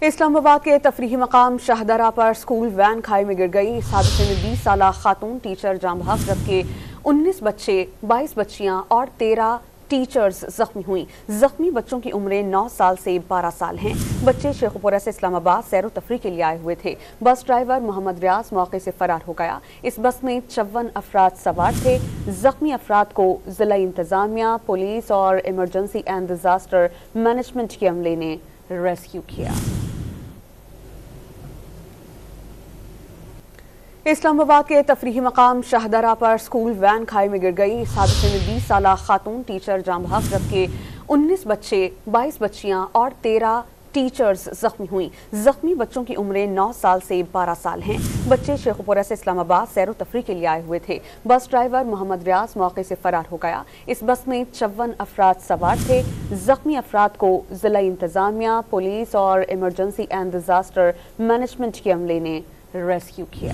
اسلام آباد کے تفریحی مقام شاہدرہ پر سکول وین کھائی میں گر گئی۔ اس حادثے میں 20 سالہ خاتون ٹیچر جاں بحق جبکہ 19 بچے، 22 بچیاں اور 13 ٹیچرز زخمی ہوئیں۔ زخمی بچوں کی عمریں 9 سال سے 12 سال ہیں۔ بچے شیخوپورہ سے اسلام آباد سیر و تفریح کے لیے آئے ہوئے تھے۔ بس ڈرائیور محمد ریاض موقع سے فرار ہو گیا۔ اس بس میں 54 افراد سوار تھے۔ زخمی افراد کو ضلع انتظامیہ، پولیس اور ایمرجنسی اینڈ ڈیزاسٹر مینجمنٹ کے عملے نے ریسکیو کیا۔ اسلام آباد کے تفریحی مقام شاہدرہ پر سکول وین کھائی میں گر گئی۔ اس حادثے میں 20 سالہ خاتون ٹیچر جاں بحق جبکہ 19 بچے، 22 بچیاں اور 13 ٹیچرز زخمی ہوئیں۔ زخمی بچوں کی عمریں 9 سال سے 12 سال ہیں۔ بچے شیخوپورہ سے اسلام آباد سیر و تفریح کے لیے آئے ہوئے تھے۔ بس ڈرائیور محمد ریاض موقع سے فرار ہو گیا۔ اس بس میں 54 افراد سوار تھے۔ زخمی افراد کو ضلع انتظامیہ، پولیس اور ایمرجنسی اینڈ ڈیزاسٹر مینجمنٹ کے عملے نے ریسکیو کیا۔